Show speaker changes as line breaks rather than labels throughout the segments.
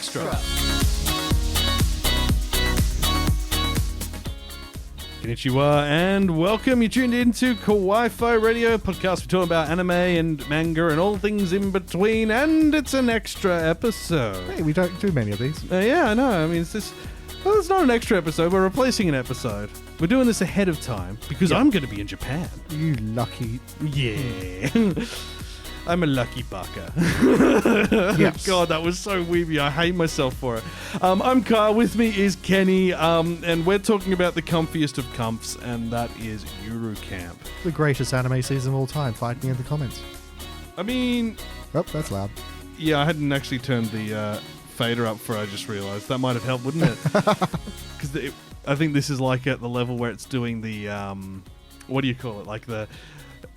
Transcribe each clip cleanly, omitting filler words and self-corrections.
Extra. Konnichiwa and welcome. You tuned into Kawaii-Fi Radio, podcast we're talking about anime and manga and all things in between, and it's an extra episode.
Hey, we don't do many of these.
Yeah, I know. I mean, it's not an extra episode. We're replacing an episode. We're doing this ahead of time because I'm going to be in Japan.
You lucky...
Yeah. I'm a lucky baka.
Yes.
God, that was so weeby. I hate myself for it. I'm Kyle. With me is Kenny. And we're talking about the comfiest of comfs, and that is Yuru Camp.
The greatest anime season of all time. Fight me in the comments.
I mean...
Oh, that's loud.
Yeah, I hadn't actually turned the fader up for I just realised. That might have helped, wouldn't it? Because I think this is like at the level where it's doing the... what do you call it? Like the...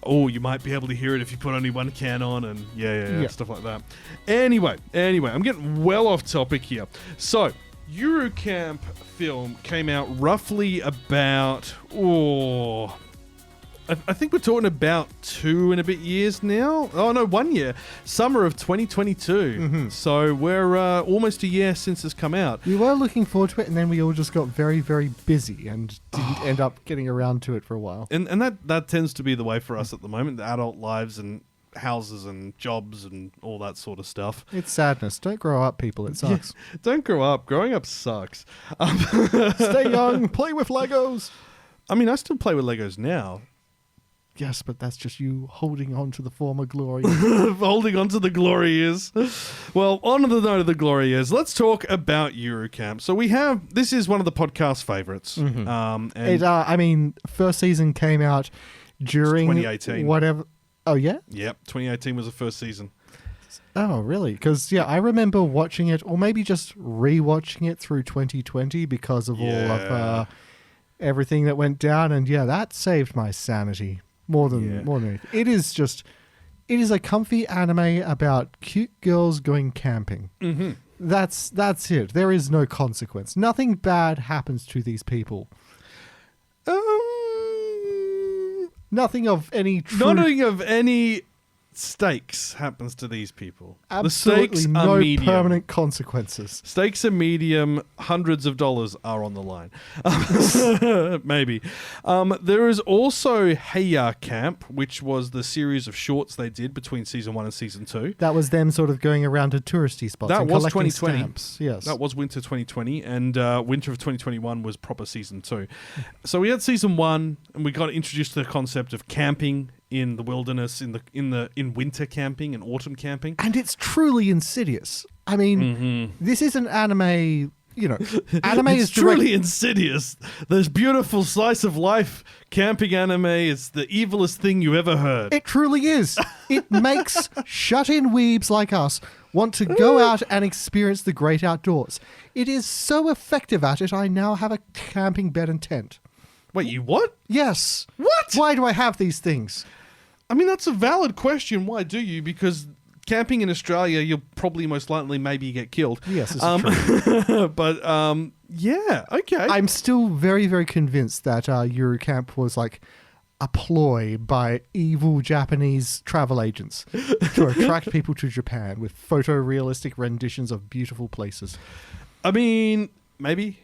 Oh, you might be able to hear it if you put only one can on and yeah, stuff like that. Anyway, I'm getting well off topic here. So, Yuru Camp film came out roughly about, I think we're talking about 2 and a bit years now. Oh, no, 1 year. Summer of 2022. Mm-hmm. So we're almost a year since it's come out.
We were looking forward to it, and then we all just got very, very busy and didn't end up getting around to it for a while.
And that tends to be the way for us at the moment, the adult lives and houses and jobs and all that sort of stuff.
It's sadness. Don't grow up, people. It sucks.
Yeah, don't grow up. Growing up sucks.
Stay young. Play with Legos.
I mean, I still play with Legos now.
Yes, but that's just you holding on to the former glory.
Holding on to the glory years. Well, on the note of the glory years, let's talk about Yuru Camp. So this is one of the podcast favorites.
Mm-hmm. First season came out during
2018.
Whatever. Oh, yeah?
Yep, 2018 was the first season.
Oh, really? Because, I remember watching it, or maybe just rewatching it through 2020 because of all of everything that went down. And, that saved my sanity. More than anything. It is a comfy anime about cute girls going camping.
Mm-hmm.
That's it. There is no consequence. Nothing bad happens to these people. Nothing of any stakes happens to these people. Absolutely
the stakes
no
are medium.
Permanent consequences.
Stakes are medium. Hundreds of dollars are on the line. Maybe. There is also Eiga Camp, which was the series of shorts they did between season 1 and season 2.
That was them sort of going around to touristy spots and
was
collecting
2020.
Stamps. Yes.
That was winter 2020, and winter of 2021 was proper season 2. So we had season 1, and we got introduced to the concept of camping in the wilderness, in winter camping and autumn camping.
And it's truly insidious. I mean, This is an anime, anime
it's
is
truly insidious. This beautiful slice of life camping anime is the evilest thing you ever heard.
It truly is. It makes shut-in weebs like us want to go out and experience the great outdoors. It is so effective at it, I now have a camping bed and tent.
Wait, you what?
Yes.
What?
Why do I have these things?
I mean, that's a valid question. Why do you? Because camping in Australia, you'll probably most likely maybe get killed.
Yes, this is true.
But, okay.
I'm still very, very convinced that Yuru Camp was like a ploy by evil Japanese travel agents to attract people to Japan with photorealistic renditions of beautiful places.
I mean, maybe.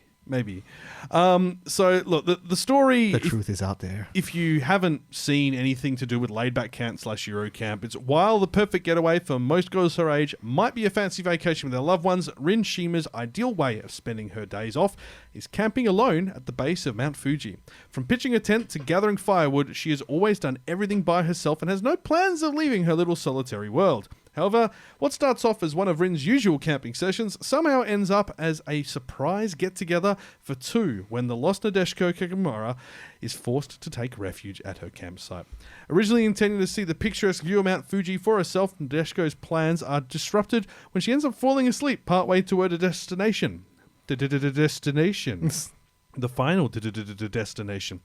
So, look, the story...
The truth is out there.
If you haven't seen anything to do with laid-back camp / Yuru Camp, it's while the perfect getaway for most girls her age might be a fancy vacation with their loved ones, Rin Shima's ideal way of spending her days off is camping alone at the base of Mount Fuji. From pitching a tent to gathering firewood, she has always done everything by herself and has no plans of leaving her little solitary world. However, what starts off as one of Rin's usual camping sessions somehow ends up as a surprise get-together for 2 when the lost Nadeshiko Kakamura is forced to take refuge at her campsite. Originally intending to see the picturesque view of Mount Fuji for herself, Nadeshiko's plans are disrupted when she ends up falling asleep partway toward a destination. The final destination.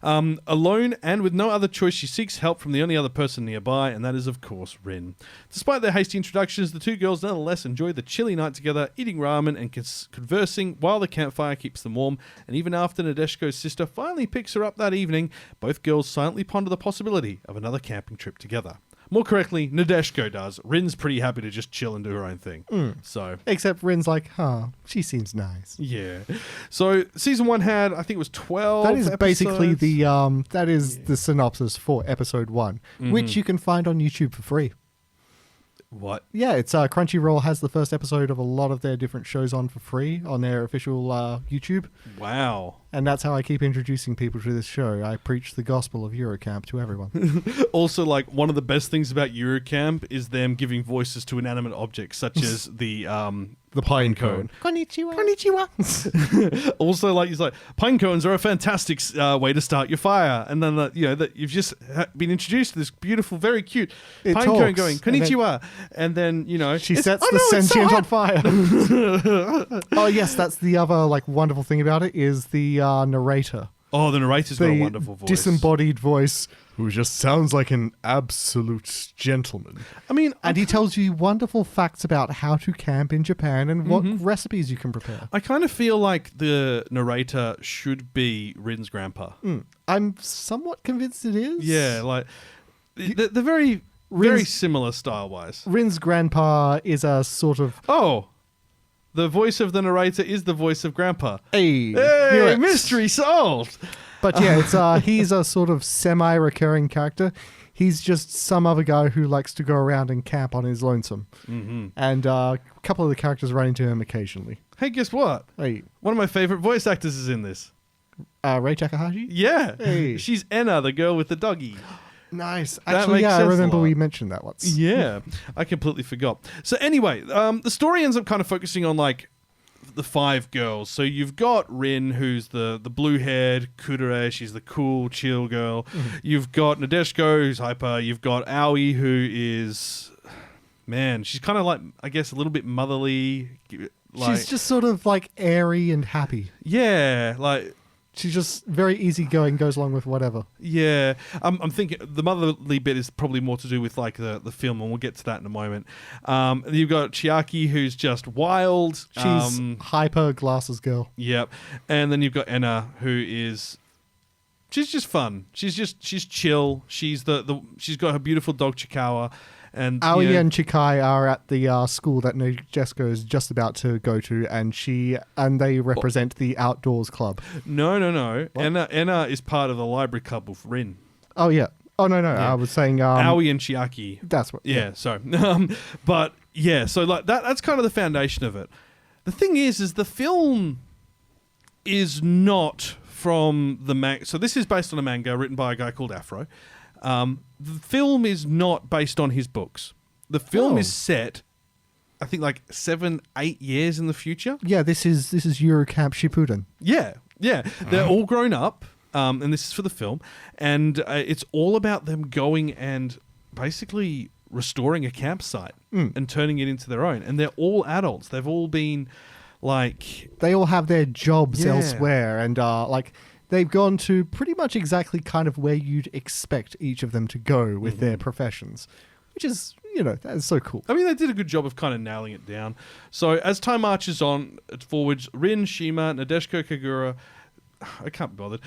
Alone and with no other choice, she seeks help from the only other person nearby, and that is, of course, Rin. Despite their hasty introductions, the two girls nonetheless enjoy the chilly night together, eating ramen and conversing while the campfire keeps them warm, and even after Nadeshiko's sister finally picks her up that evening, both girls silently ponder the possibility of another camping trip together. more correctly, Nadeshiko does. Rin's pretty happy to just chill and do her own thing. So
Except Rin's like, she seems nice.
yeah. So season 1 had, I think it was 12
That is basically
episodes.
the synopsis for episode 1, which you can find on YouTube for free.
What?
Yeah, it's Crunchyroll has the first episode of a lot of their different shows on for free on their official YouTube.
Wow.
And that's how I keep introducing people to this show. I preach the gospel of Yuru Camp to everyone.
Also, like, one of the best things about Yuru Camp is them giving voices to inanimate objects, such as the pine cone.
Konnichiwa.
Konnichiwa. Also, like, he's like, pine cones are a fantastic way to start your fire. And then, that you've just been introduced to this beautiful, very cute
It
pine
talks,
cone going, konnichiwa. And then,
she sets the sentient on fire. Oh, yes, that's the other, like, wonderful thing about it is the narrator.
Oh, the narrator's got a wonderful voice.
Disembodied voice who just sounds like an absolute gentleman.
I mean,
and he tells you wonderful facts about how to camp in Japan and what recipes you can prepare.
I kind of feel like the narrator should be Rin's grandpa.
I'm somewhat convinced it is.
Yeah, like they're very similar style-wise.
Rin's grandpa is a sort of...
Oh, the voice of the narrator is the voice of grandpa.
Hey,
mystery solved!
But yeah, it's he's a sort of semi-recurring character. He's just some other guy who likes to go around and camp on his lonesome. And a couple of the characters run into him occasionally.
Hey, guess what?
Hey.
One of my favorite voice actors is in this.
Rei Takahashi?
Yeah.
Hey.
She's Enna, the girl with the doggy.
Nice.
That
Actually,
makes
yeah, I
sense a
remember
lot.
we mentioned that once.
Yeah, I completely forgot. So anyway, the story ends up kind of focusing on, like, the 5 girls. So you've got Rin, who's the blue-haired Kudere. She's the cool, chill girl. You've got Nadeshiko, who's hyper. You've got Aoi, who is... Man, she's kind of like, I guess, a little bit motherly. Like,
She's just sort of, like, airy and happy.
Yeah, like...
She's just very easygoing, goes along with whatever.
Yeah, I'm thinking the motherly bit is probably more to do with like the film, and we'll get to that in a moment. You've got Chiaki, who's just wild.
She's hyper glasses girl.
Yep, and then you've got Enna, who is she's just fun. She's chill. She's she's got her beautiful dog Chikawa. And
Aoi and Chikai are at the school that Nadeshiko is just about to go to, and they represent the outdoors club.
No. Enna is part of the library club with Rin.
Oh yeah. Oh no.
Yeah.
I was saying
Aoi and Chiaki.
That's what.
Yeah. Sorry. But yeah. So like that's kind of the foundation of it. The thing is the film is not from the manga. So this is based on a manga written by a guy called Afro. The film is not based on his books. The film is set, I think, like 7-8 years in the future.
Yeah, this is Yuru Camp Shippuden.
Yeah. They're all grown up, and this is for the film, and it's all about them going and basically restoring a campsite and turning it into their own. And they're all adults. They've all been like...
They all have their jobs elsewhere, and like... They've gone to pretty much exactly kind of where you'd expect each of them to go with their professions, which is, that is so cool.
I mean, they did a good job of kind of nailing it down. So as time marches on forwards, Rin, Shima, Nadeshiko, Kagura... I can't be bothered.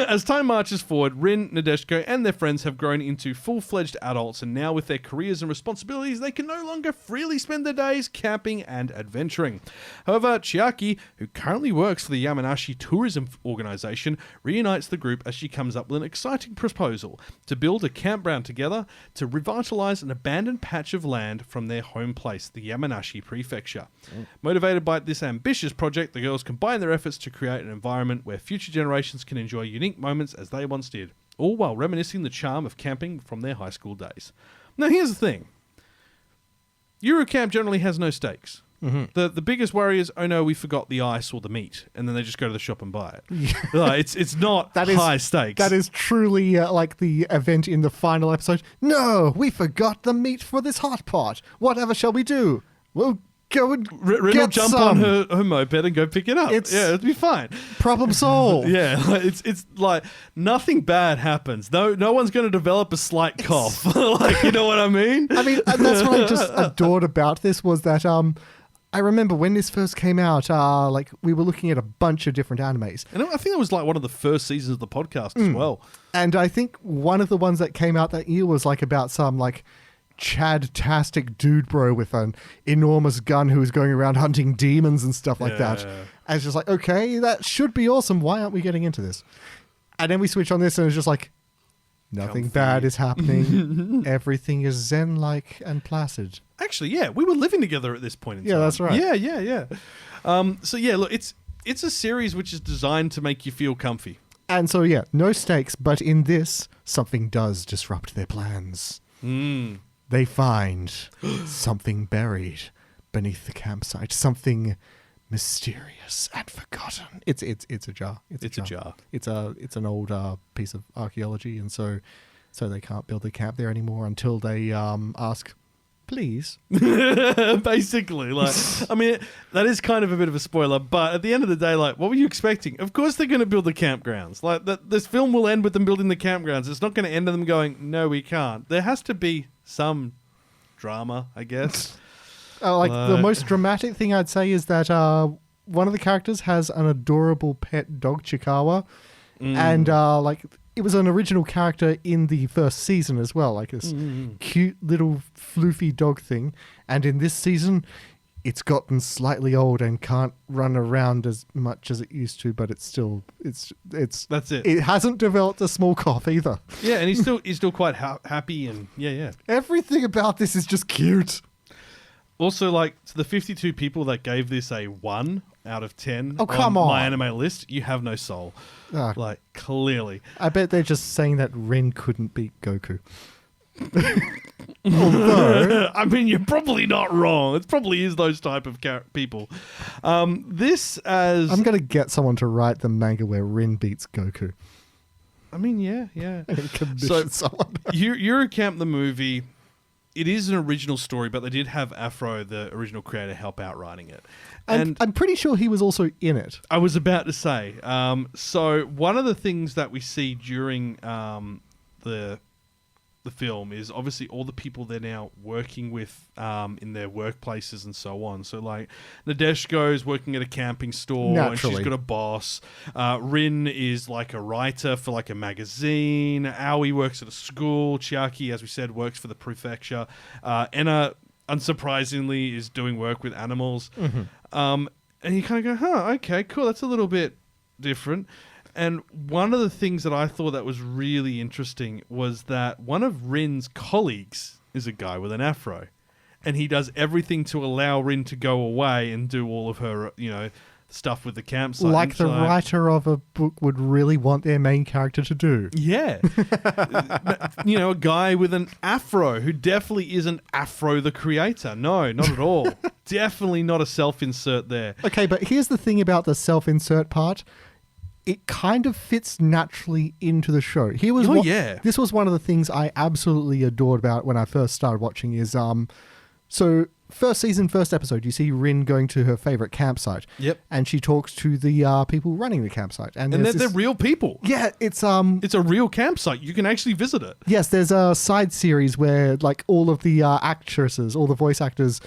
As time marches forward, Rin, Nadeshiko, and their friends have grown into full-fledged adults, and now with their careers and responsibilities, they can no longer freely spend their days camping and adventuring. However, Chiaki, who currently works for the Yamanashi Tourism Organization, reunites the group as she comes up with an exciting proposal to build a campground together to revitalize an abandoned patch of land from their home place, the Yamanashi Prefecture. Motivated by this ambitious project, the girls combine their efforts to create an environment where future generations can enjoy unique moments as they once did, all while reminiscing the charm of camping from their high school days. Now, here's the thing. Yuru Camp generally has no stakes. The biggest worry is, oh no, we forgot the ice or the meat, and then they just go to the shop and buy it. It's not high stakes.
That is truly like the event in the final episode. No, we forgot the meat for this hot pot. Whatever shall we do? We'll go and
Rin will jump on her moped and go pick it up. It'll be fine.
Problem solved.
Yeah, it's like nothing bad happens. No one's going to develop a slight cough. Like, you know what I mean?
I mean, and that's what I just adored about this was that I remember when this first came out, like we were looking at a bunch of different animes.
And I think it was like one of the first seasons of the podcast as well.
And I think one of the ones that came out that year was like about some like Chad-tastic dude bro with an enormous gun who is going around hunting demons and stuff like that. And it's just like, okay, that should be awesome. Why aren't we getting into this? And then we switch on this and it's just like, nothing bad is happening. Everything is zen-like and placid.
Actually, yeah, we were living together at this point in time.
Yeah, that's right.
Yeah. So yeah, look, it's a series which is designed to make you feel comfy.
And so, yeah, no stakes, but in this, something does disrupt their plans. They find something buried beneath the campsite, something mysterious and forgotten. It's a jar. It's a jar. It's an old piece of archaeology, and so they can't build a camp there anymore until they ask, please.
Basically, like, I mean, that is kind of a bit of a spoiler, but at the end of the day, like, what were you expecting? Of course they're going to build the campgrounds. Like, this film will end with them building the campgrounds. It's not going to end with them going, no, we can't. There has to be some drama, I guess.
The most dramatic thing I'd say is that one of the characters has an adorable pet dog, Chikawa, and it was an original character in the first season as well, like this cute little floofy dog thing. And in this season, it's gotten slightly old and can't run around as much as it used to, but it's that's it. It hasn't developed a small cough either.
Yeah, and he's still quite happy, and yeah.
Everything about this is just cute.
Also, like, to the 52 people that gave this a 1 out of 10
on
my anime list, you have no soul. Like, clearly.
I bet they're just saying that Rin couldn't beat Goku. Although,
I mean, you're probably not wrong. It probably is those type of people. I'm going
to get someone to write the manga where Rin beats Goku.
I mean, yeah.
So, someone.
Yuru Camp, the movie, it is an original story, but they did have Afro, the original creator, help out writing it.
And I'm pretty sure he was also in it.
I was about to say. So one of the things that we see during the film is obviously all the people they're now working with in their workplaces and so on. So like Nadeshko's working at a camping store and she's got a boss. Rin is like a writer for like a magazine. Aoi works at a school. Chiaki, as we said, works for the prefecture. Enna, unsurprisingly, is doing work with animals. And you kind of go, okay, cool. That's a little bit different. And one of the things that I thought that was really interesting was that one of Rin's colleagues is a guy with an afro. And he does everything to allow Rin to go away and do all of her, stuff with the campsite.
Like the writer of a book would really want their main character to do.
Yeah. A guy with an afro who definitely isn't Afro the creator. No, not at all. Definitely not a self-insert there.
Okay, but here's the thing about the self-insert part. It kind of fits naturally into the show. This was one of the things I absolutely adored about when I first started watching is, so first season, first episode, you see Rin going to her favorite campsite.
Yep.
And she talks to the people running the campsite. And
they're real people.
Yeah, it's
a real campsite. You can actually visit it.
Yes, there's a side series where like all of the actresses, all the voice actors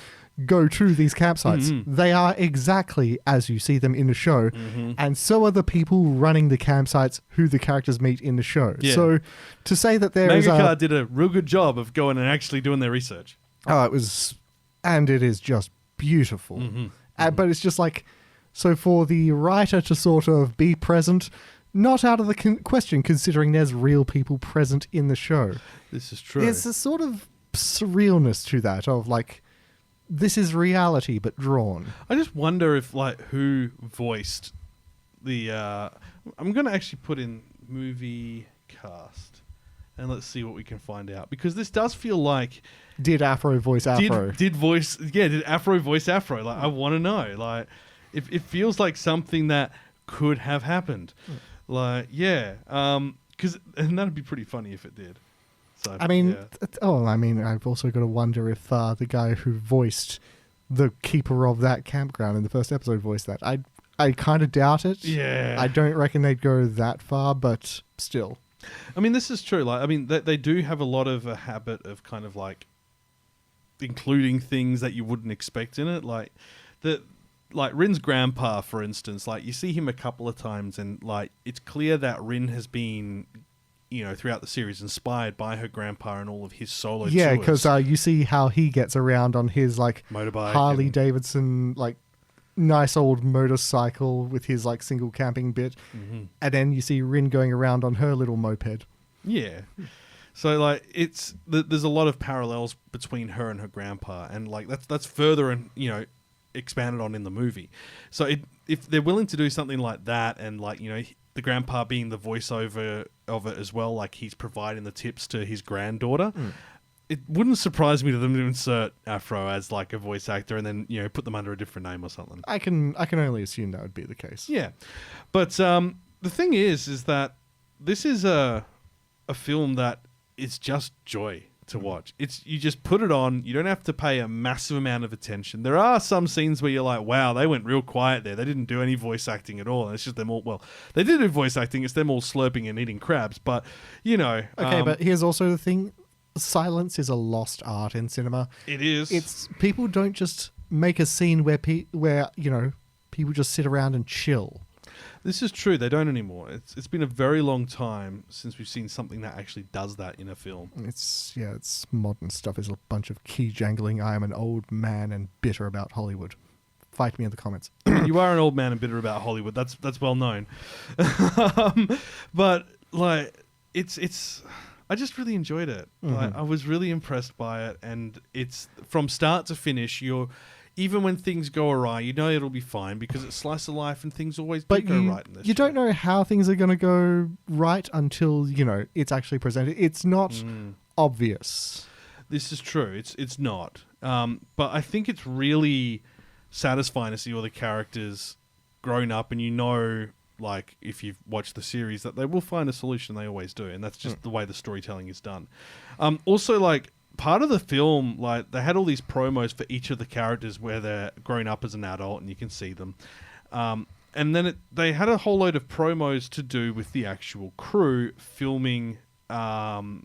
go to these campsites. They are exactly as you see them in the show. And so are the people running the campsites who the characters meet in the show. Yeah. So to say that there
Mangaka did a real good job of going and actually doing their research.
Oh, it is just beautiful. But it's just like, so for the writer to sort of be present, not out of the question, considering there's real people present in the show.
This is true.
There's a sort of surrealness to that of like, this is reality but drawn.
I just wonder if like who voiced the I'm going to actually put in movie cast and let's see what we can find out, because this does feel like
did Afro voice Afro?
Did Afro voice Afro? Like, I want to know. Like, it feels like something that could have happened. Like, yeah, and that'd be pretty funny if it did. So,
I've also got to wonder if the guy who voiced the keeper of that campground in the first episode voiced that. I kind of doubt it.
Yeah.
I don't reckon they'd go that far, but still.
I mean, this is true. Like, I mean, they do have a lot of a habit of kind of like including things that you wouldn't expect in it. Like Rin's grandpa, for instance, like you see him a couple of times and like it's clear that Rin has been throughout the series, inspired by her grandpa and all of his solo tours.
Yeah, because you see how he gets around on his like
motorbike,
Harley Davidson, like nice old motorcycle with his like single camping bit, and then you see Rin going around on her little moped.
Yeah. So like there's a lot of parallels between her and her grandpa, and like that's further and expanded on in the movie. So if they're willing to do something like that, and like the grandpa being the voiceover of it as well, like he's providing the tips to his granddaughter. It wouldn't surprise me to them to insert Afro as like a voice actor and then put them under a different name or something.
I can only assume that would be the case.
Yeah, but the thing is that this is a film that is just joy to watch. You just put it on. You don't have to pay a massive amount of attention. There are some scenes where you're like, wow, they went real quiet there. They didn't do any voice acting at all. And it's just them all. Well, they did do voice acting. It's them all slurping and eating crabs. But
Okay, but here's also the thing: silence is a lost art in cinema.
It is.
It's people don't just make a scene where people just sit around and chill.
This is true. They don't anymore. It's been a very long time since we've seen something that actually does that in a film.
It's modern stuff. Is a bunch of key jangling. I am an old man and bitter about Hollywood. Fight me in the comments.
You are an old man and bitter about Hollywood. That's well known. But like it's I just really enjoyed it. Like, I was really impressed by it, and it's from start to finish. Even when things go awry, it'll be fine because it's slice of life and things always do go right in this.
You don't know how things are going to go right until, it's actually presented. It's not obvious.
This is true. It's not. But I think it's really satisfying to see all the characters grown up, and like if you've watched the series, that they will find a solution. They always do, and that's just the way the storytelling is done. Also, like, part of the film, like, they had all these promos for each of the characters where they're grown up as an adult and you can see them. And then they had a whole load of promos to do with the actual crew filming, not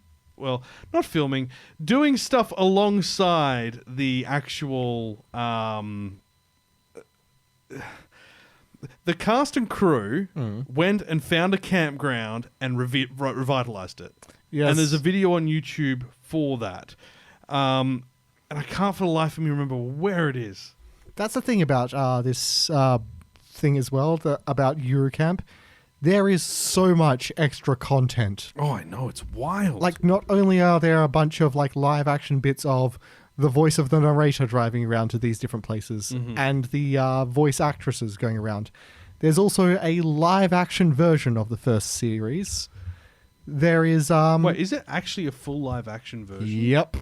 filming, doing stuff alongside the actual... the cast and crew went and found a campground and revitalized it. Yes. And there's a video on YouTube for that. And I can't for the life of me remember where it is.
That's the thing about this thing as well, about Yuru Camp. There is so much extra content.
Oh, I know. It's wild.
Like, not only are there a bunch of like live action bits of the voice of the narrator driving around to these different places and the voice actresses going around. There's also a live action version of the first series. There is...
Wait, is it actually a full live action version?
Yep.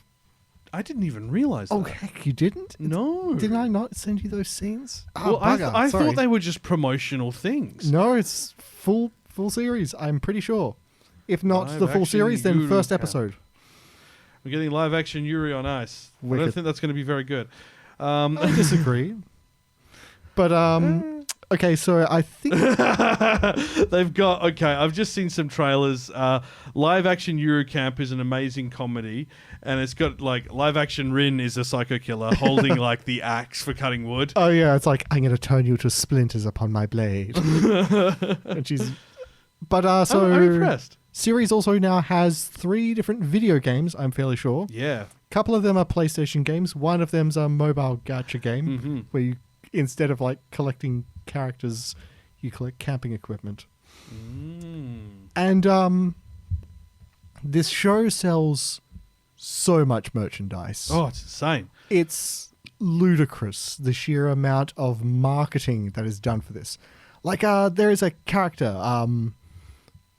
I didn't even realize that.
Oh, heck, you didn't?
No.
Didn't I not send you those scenes?
Well, I thought they were just promotional things.
No, it's full series, I'm pretty sure. If not
live
the full series, then first episode.
We're getting live action Yuri on Ice. Wicked. I don't think that's going to be very good.
I disagree. But, okay, so I think...
They've got... Okay, I've just seen some trailers. Live action Yuru Camp is an amazing comedy, and it's got, like, live action Rin is a psycho killer holding, like, the axe for cutting wood.
Oh, yeah, it's like, I'm going to turn you to splinters upon my blade. And she's... But, so...
I'm impressed.
Series also now has 3 different video games, I'm fairly sure.
Yeah.
A couple of them are PlayStation games. One of them's a mobile gacha game where you, instead of like collecting characters, you collect camping equipment. And this show sells so much merchandise.
Oh, it's insane.
It's ludicrous, the sheer amount of marketing that is done for this. Like, there is a character...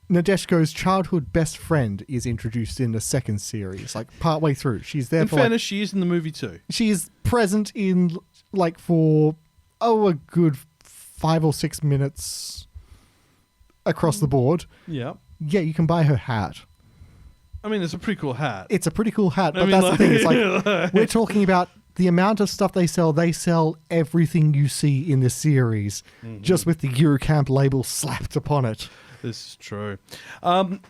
Nadeshko's childhood best friend is introduced in the second series, like partway through. She's there.
In fairness, she is in the movie too.
She is present in like for a good 5 or 6 minutes across the board.
Yeah.
Yeah, you can buy her hat.
I mean, it's a pretty cool hat.
It's a pretty cool hat, but that's the thing. It's like we're talking about the amount of stuff they sell. They sell everything you see in the series, just with the Yuru Camp label slapped upon it.
This is true.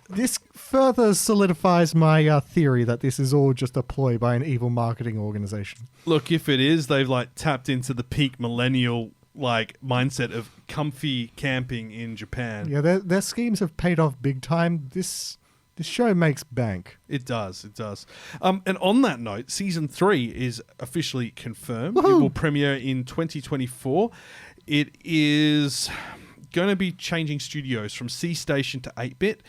This further solidifies my theory that this is all just a ploy by an evil marketing organization.
Look, if it is, they've like tapped into the peak millennial like mindset of comfy camping in Japan.
Yeah, their schemes have paid off big time. This The show makes bank.
It does. And on that note, season 3 is officially confirmed.
Woohoo!
It will premiere in 2024. It is going to be changing studios from C Station to 8-Bit.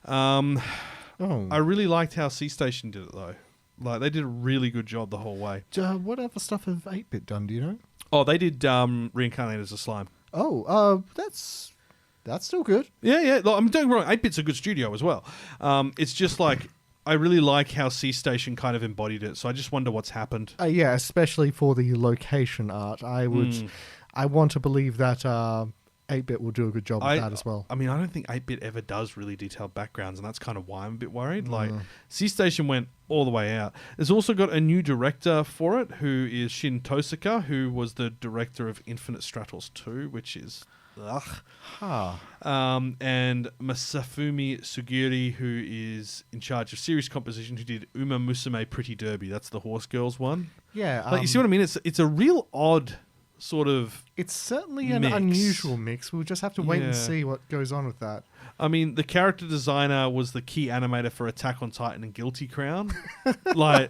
I really liked how C Station did it, though. Like, they did a really good job the whole way.
What other stuff have 8-Bit done, do you know?
Oh, they did Reincarnated as a Slime.
Oh, that's still good.
Yeah. Look, I'm doing wrong. 8-Bit's a good studio as well. It's just like, I really like how C Station kind of embodied it. So I just wonder what's happened.
Yeah, especially for the location art. I want to believe that 8-Bit will do a good job with that as well.
I mean, I don't think 8-Bit ever does really detailed backgrounds, and that's kind of why I'm a bit worried. Like, C Station went all the way out. There's also got a new director for it, who is Shin Tosaka, who was the director of Infinite Stratos 2, which is... Ugh. And Masafumi Sugiri, who is in charge of series composition, who did Uma Musume Pretty Derby. That's the Horse Girls one.
Yeah.
Like, you see what I mean? It's a real odd sort of...
It's certainly an unusual mix. We'll just have to wait and see what goes on with that.
I mean, the character designer was the key animator for Attack on Titan and Guilty Crown. Like,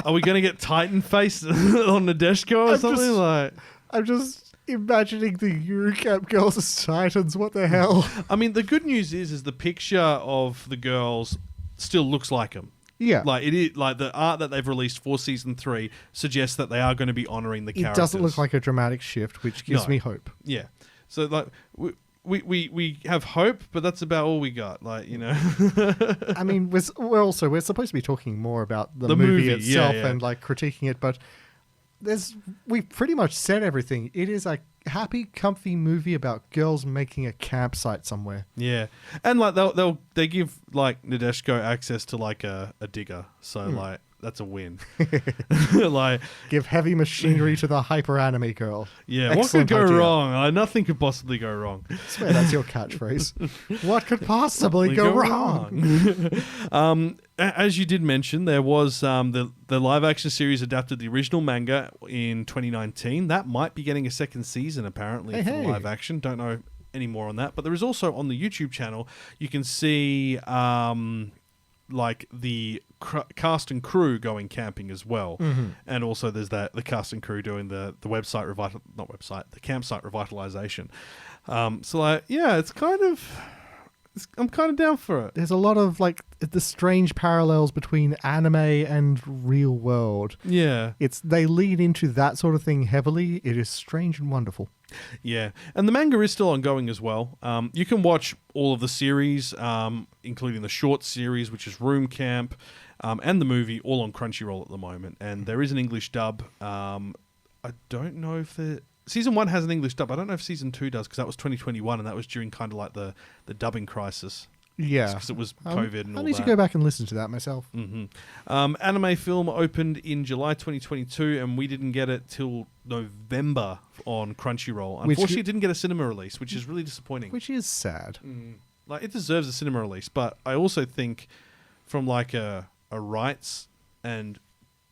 are we going to get Titan face on Nadeshiko or something?
I'm just imagining the Yuru Camp girls as Titans. What the hell?
I mean, the good news is the picture of the girls still looks like them.
Yeah.
Like, it is, like, the art that they've released for season 3 suggests that they are going to be honouring the characters.
It doesn't look like a dramatic shift, which gives me hope.
Yeah. So, like, we have hope, but that's about all we got. Like, you know.
I mean, we're supposed to be talking more about the movie itself and, like, critiquing it, but we've pretty much said everything. It is a happy, comfy movie about girls making a campsite somewhere.
Yeah, and like they give like Nadeshiko access to like a digger, so like that's a win. Like,
give heavy machinery to the hyper anime girl.
Yeah,
Excellent
what could go
idea.
wrong? Nothing could possibly go wrong.
I swear that's your catchphrase. What could possibly go wrong?
As you did mention, there was the live action series adapted the original manga in 2019. That might be getting a second season apparently for the live action. Don't know any more on that, but there is also on the YouTube channel you can see like the cast and crew going camping as well, and also there's the cast and crew doing the campsite revitalization. So like, yeah, I'm kind of down for it.
There's a lot of like the strange parallels between anime and real world.
Yeah,
they lead into that sort of thing heavily. It is strange and wonderful.
Yeah, and the manga is still ongoing as well. You can watch all of the series, including the short series, which is Room Camp, and the movie, all on Crunchyroll at the moment. And there is an English dub. I don't know if Season 1 has an English dub. I don't know if Season 2 does, because that was 2021, and that was during kind of like the dubbing crisis.
Yeah.
Because it was COVID and all that.
I need to go back and listen to that myself.
Anime Film opened in July 2022, and we didn't get it till November on Crunchyroll. Unfortunately, it didn't get a cinema release, which is really disappointing.
Which is sad.
Like, it deserves a cinema release, but I also think from like a rights and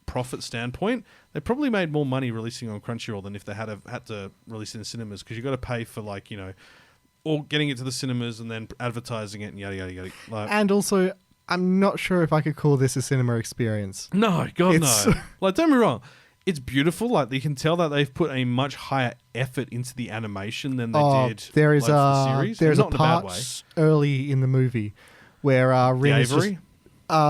profit standpoint, they probably made more money releasing on Crunchyroll than if they had to release it in cinemas, because you got to pay for, like, you know, or getting it to the cinemas and then advertising it and yada yada yada. Like,
and also, I'm not sure if I could call this a cinema experience.
No, God, no. Like, don't be wrong, it's beautiful. Like, you can tell that they've put a much higher effort into the animation than they did.
There is
the series.
There's
not
a part early in the movie where Rin is just,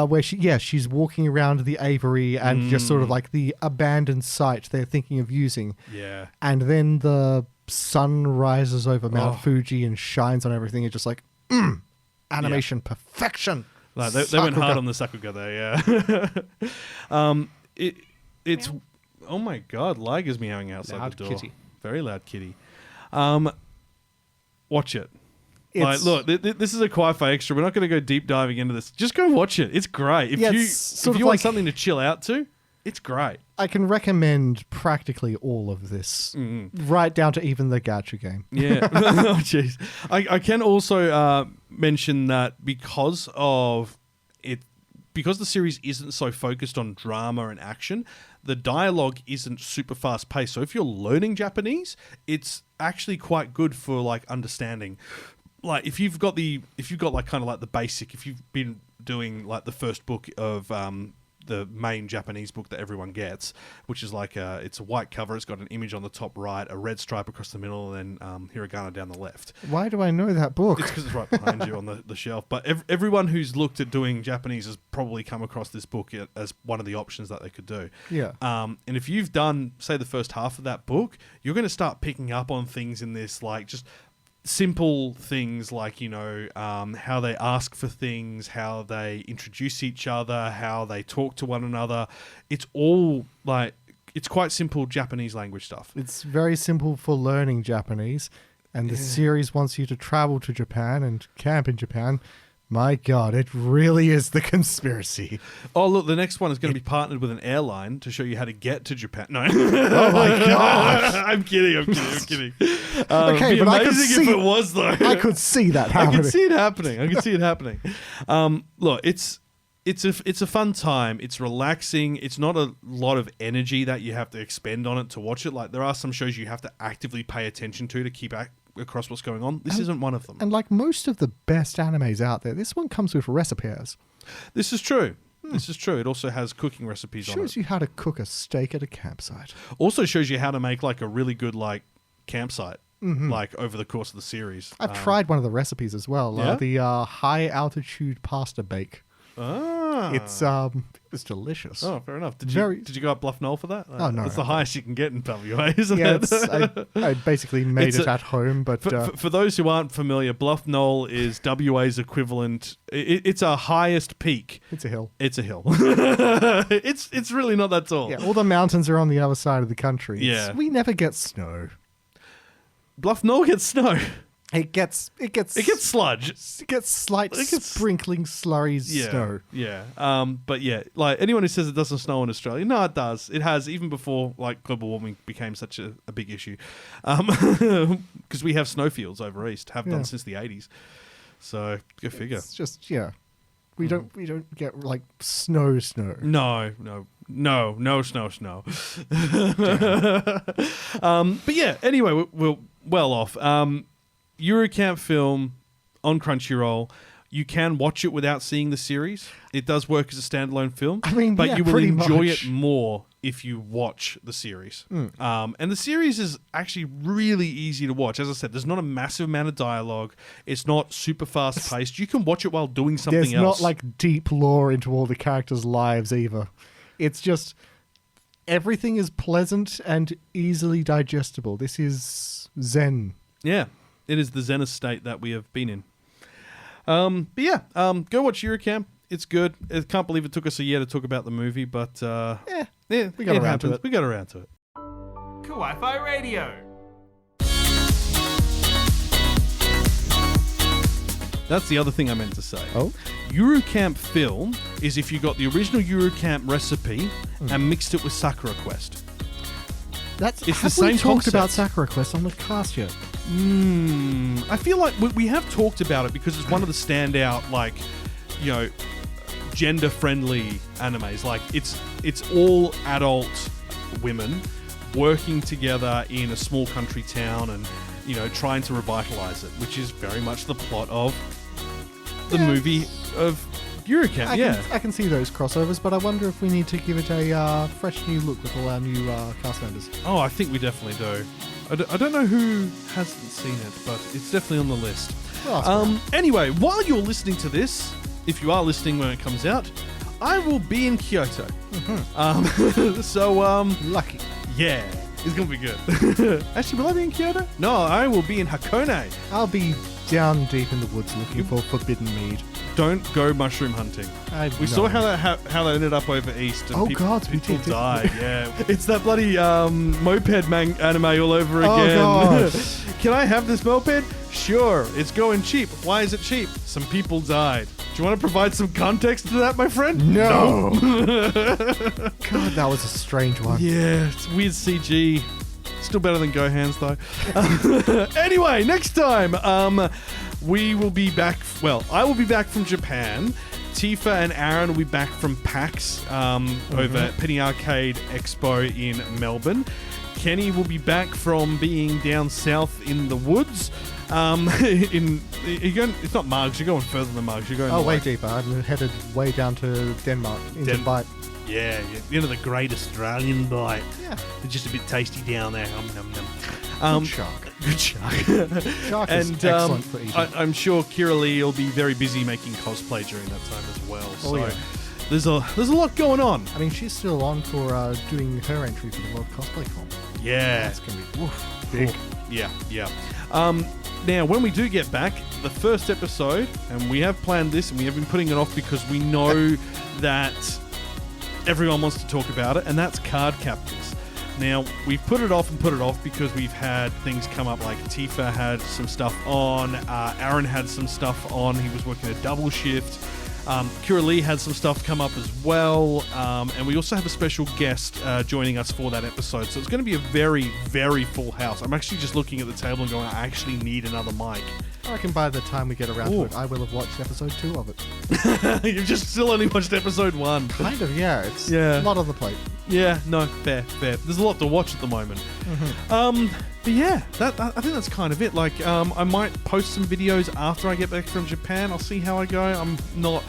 where she's walking around the Aviary and just sort of like the abandoned site they're thinking of using.
Yeah.
And then the sun rises over Mount Fuji and shines on everything. It's just like, animation perfection.
Like, they went hard on the Sakuga there, yeah. It's oh my God, Liger's meowing outside
loud
the door.
kitty.
Very loud kitty. Watch it. Like, look, this is a Kawaii-Fi Extra. We're not going to go deep diving into this. Just go watch it. It's great. If you want something to chill out to, it's great.
I can recommend practically all of this, right down to even the gacha game.
Yeah. Oh, jeez. I can also mention that because the series isn't so focused on drama and action, the dialogue isn't super fast paced. So if you're learning Japanese, it's actually quite good for like understanding like if you've got like kind of like the basic, if you've been doing like the first book of the main Japanese book that everyone gets, which is like it's a white cover, it's got an image on the top right, a red stripe across the middle, and then hiragana down the left.
Why do I know that book?
It's because it's right behind you on the shelf. But everyone who's looked at doing Japanese has probably come across this book as one of the options that they could do.
Yeah.
And if you've done, say, the first half of that book, you're going to start picking up on things in this, like just simple things like, you know, how they ask for things, how they introduce each other, how they talk to one another. It's all like, it's quite simple Japanese language stuff.
It's very simple for learning Japanese. And the series wants you to travel to Japan and camp in Japan. My God, it really is the conspiracy.
Oh, look, the next one is going to be partnered with an airline to show you how to get to Japan. No.
Oh, my gosh.
I'm kidding.
Okay,
it'd be
but I could
amazing if
see
it was, though.
I could see that happening.
I can see it happening. Look, it's a fun time. It's relaxing. It's not a lot of energy that you have to expend on it to watch it. Like, there are some shows you have to actively pay attention to keep across what's going on. This isn't one of them.
And like most of the best animes out there, this one comes with recipes.
This is true. This is true. It also has cooking recipes on it.
Shows you how to cook a steak at a campsite.
Also shows you how to make like a really good like campsite, like over the course of the series.
I've tried one of the recipes as well.
Yeah?
The high altitude pasta bake. It's delicious.
Oh, fair enough. Did you go up Bluff Knoll for that?
Oh, no.
That's the highest you can get in WA, isn't
Yeah,
it?
I basically made it at home, but
for those who aren't familiar, Bluff Knoll is WA's equivalent. It's our highest peak.
it's a hill.
It's a hill. It's really not that tall.
Yeah, all the mountains are on the other side of the country.
Yeah.
We never get snow.
Bluff Knoll gets snow.
It gets
Sludge.
It gets slight sprinkling slurries snow.
Yeah. But yeah, like anyone who says it doesn't snow in Australia, no, it does. It has, even before like global warming became such a big issue. Because we have snowfields over east, have done since the 80s. So go figure.
It's just we don't get like snow.
No snow. But yeah, anyway, we're well off. Yuru Camp film on Crunchyroll. You can watch it without seeing the series. It does work as a standalone film.
I mean,
but you will
pretty
enjoy
much.
it more if you watch the series. And the series is actually really easy to watch. As I said, there's not a massive amount of dialogue. It's not super fast paced. You can watch it while doing something else.
There's not like deep lore into all the characters' lives either. It's just everything is pleasant and easily digestible. This is Zen.
Yeah. It is the Zen state that we have been in. But yeah, go watch Yuru Camp. It's good. I can't believe it took us a year to talk about the movie, but
we got around to it.
We got around to it.
Kawaii-Fi Radio.
That's the other thing I meant to say.
Oh?
Yuru Camp film is if you got the original Yuru Camp recipe and mixed it with Sakura Quest.
It's
the
have
same
we talked
concept.
about Sakura Quest on the cast yet?
I feel like we have talked about it because it's one of the standout, like, you know, gender-friendly animes. Like, it's all adult women working together in a small country town and, you know, trying to revitalize it, which is very much the plot of the movie of Yuru Camp.
I can see those crossovers, but I wonder if we need to give it a fresh new look with all our new cast members.
Oh, I think we definitely do. I don't know who hasn't seen it, but it's definitely on the list. Anyway, while you're listening to this, if you are listening when it comes out, I will be in Kyoto.
Lucky.
Yeah, it's going to be good. Actually, will I be in Kyoto? No, I will be in Hakone.
I'll be down deep in the woods looking for forbidden mead.
Don't go mushroom hunting. We saw how that ended up over east. And people died. Yeah, it's that bloody moped anime all over again.
Oh gosh.
Can I have this moped? Sure. It's going cheap. Why is it cheap? Some people died. Do you want to provide some context to that, my friend?
No. God, that was a strange one.
Yeah, it's weird CG. Still better than Gohan's though. Anyway, next time, we will be back. Well, I will be back from Japan. Tifa and Aaron will be back from PAX over at Penny Arcade Expo in Melbourne. Kenny will be back from being down south in the woods. It's not Mugs. You're going further than Mugs. You're going
way deeper. I'm headed way down to Denmark into Bite.
Yeah, the Great Australian Bite.
Yeah,
it's just a bit tasty down there.
Good shark.
Good shark.
Shark is excellent for eating.
I'm sure Kira Lee will be very busy making cosplay during that time as well.
Oh, yeah.
There's a lot going on.
I mean, she's still on for doing her entry for the World Cosplay Con.
Yeah.
That's going to be big.
Cool. Yeah. Now, when we do get back, the first episode, and we have planned this, and we have been putting it off because we know that everyone wants to talk about it, and that's Card Captors. Now, we've put it off because we've had things come up, like Tifa had some stuff on, Aaron had some stuff on, he was working a double shift, Kira Lee had some stuff come up as well, and we also have a special guest joining us for that episode, so it's going to be a very, very full house. I'm actually just looking at the table and going, I actually need another mic.
I reckon by the time we get around to it, I will have watched episode 2 of it.
You've just still only watched episode 1.
Kind of, yeah. It's a lot on the plate.
Yeah, no, fair. There's a lot to watch at the moment.
Mm-hmm.
But yeah, I think that's kind of it. Like, I might post some videos after I get back from Japan. I'll see how I go. I'm not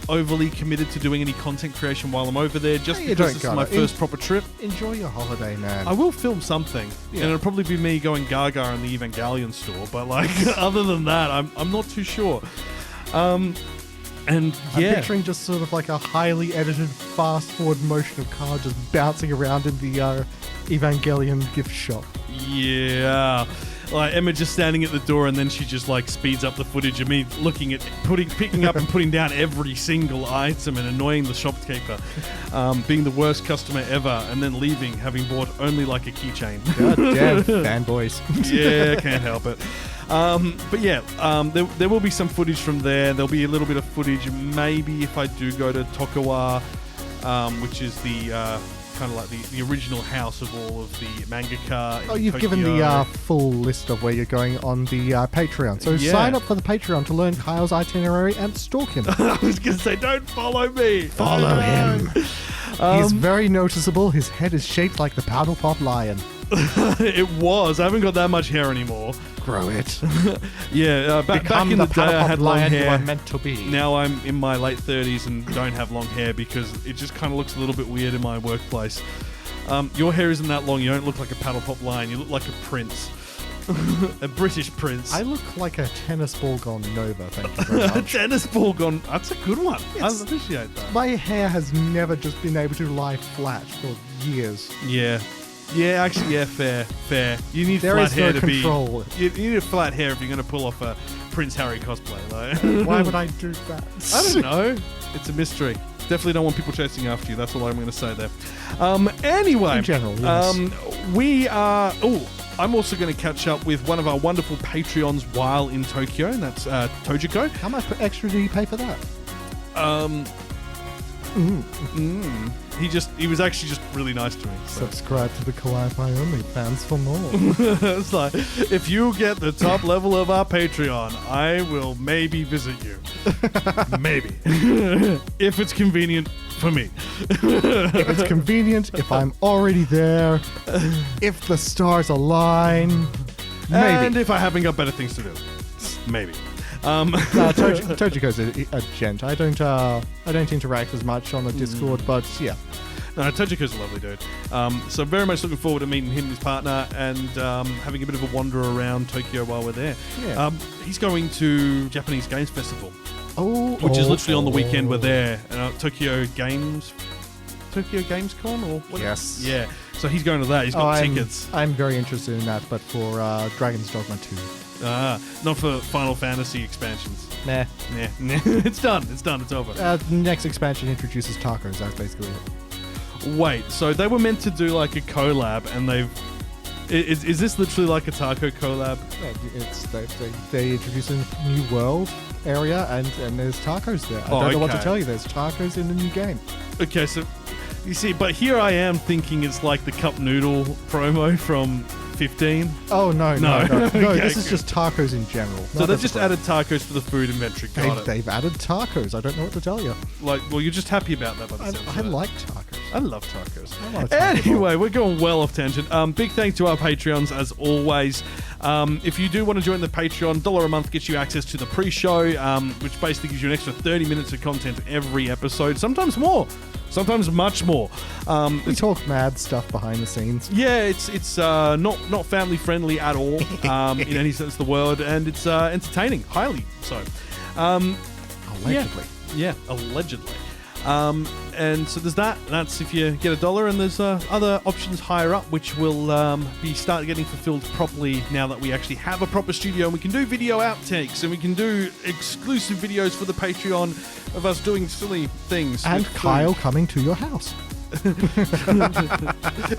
overly committed to doing any content creation while I'm over there, just because this is my first proper trip.
Enjoy your holiday, man.
I will film something, and it'll probably be me going gaga in the Evangelion store, but like, other than that, I'm not too sure. And
I'm picturing just sort of like a highly edited fast forward motion of Card just bouncing around in the Evangelion gift shop.
Yeah. Like Emma just standing at the door, and then she just like speeds up the footage of me looking at picking up and putting down every single item and annoying the shopkeeper, being the worst customer ever, and then leaving having bought only like a keychain.
God damn fanboys.
Yeah, can't help it. But yeah, there will be some footage from there. There'll be a little bit of footage maybe if I do go to Tokawa, which is the kind of like the original house of all of the mangaka in
you've
Tokyo.
given the full list of where you're going on the Patreon. So sign up for the Patreon to learn Kyle's itinerary and stalk him.
I was going to say, don't follow me.
Follow him. He's very noticeable. His head is shaped like the Paddle Pop Lion.
It was. I haven't got that much hair anymore.
Grow it.
Yeah, back in the day I had long hair.
You are meant to be.
Now I'm in my late 30s and don't have long hair because it just kind of looks a little bit weird in my workplace. Your hair isn't that long. You don't look like a Paddle Pop Lion. You look like a prince. A British prince.
I look like a tennis ball gone Nova, thank you very much.
A tennis ball gone... That's a good one. I appreciate that.
My hair has never just been able to lie flat for years.
Yeah. Yeah, actually, yeah, fair. You need flat hair to be... You need a flat hair if you're going to pull off a Prince Harry cosplay. Like.
Why would I do that?
I don't know. It's a mystery. Definitely don't want people chasing after you. That's all I'm going to say there. Anyway.
In general, yes.
We are... I'm also going to catch up with one of our wonderful Patreons while in Tokyo, and that's Tojiko.
How much extra do you pay for that?
He was actually just really nice to me. So.
Subscribe to the Kawaii-Fi only fans for more.
It's like, if you get the top level of our Patreon, I will maybe visit you. Maybe. If it's convenient for me.
If it's convenient, if I'm already there, if the stars align, maybe.
And if I haven't got better things to do. Maybe.
Tojiko's a gent. I don't interact as much on the Discord, but yeah.
No, Tojiko's a lovely dude. So very much looking forward to meeting him and his partner and having a bit of a wander around Tokyo while we're there. Yeah. He's going to Japanese Games Festival. Which is literally on the weekend we're there. Tokyo Games Con or what?
Yes.
Yeah. So he's going to that. He's got tickets.
I'm very interested in that, but for Dragon's Dogma 2.
Not for Final Fantasy expansions.
Nah.
It's done. It's over.
Next expansion introduces tacos. That's basically it.
Wait, so they were meant to do like a collab, and they've... Is this literally like a taco collab?
They introduce a new world area, and there's tacos there. I don't know what to tell you. There's tacos in the new game.
Okay, so... You see, but here I am thinking it's like the cup noodle promo from 15.
Oh, no.
Okay,
this is just tacos in general.
So they've just added tacos to the food inventory.
They've added tacos. I don't know what to tell you.
Well, you're just happy about that by the sounds of it.
I like tacos.
I love tacos.
I like tacos.
Anyway, we're going well off tangent. Big thanks to our Patreons as always. If you do want to join the Patreon, $1 a month gets you access to the pre-show, which basically gives you an extra 30 minutes of content every episode, sometimes more, sometimes much more.
We talk mad stuff behind the scenes.
Yeah, it's not family friendly at all in any sense of the word, and it's entertaining, highly so.
Allegedly.
Yeah, allegedly. And so there's that. That's if you get $1, and there's other options higher up, which will be start getting fulfilled properly now that we actually have a proper studio, and we can do video outtakes, and we can do exclusive videos for the Patreon of us doing silly things.
And
with
Kyle
food.
coming to your house.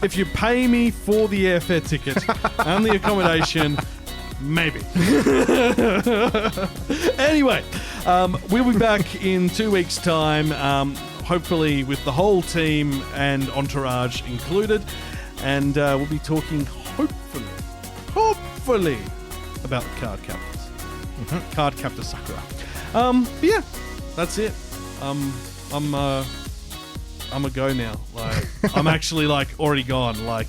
If you pay me for the airfare ticket and the accommodation, maybe. Anyway, we'll be back in 2 weeks' time, hopefully with the whole team and entourage included, and we'll be talking hopefully about the card captors. Card captor Sakura. But yeah, that's it. I'm a go now. Like I'm actually like already gone. Like.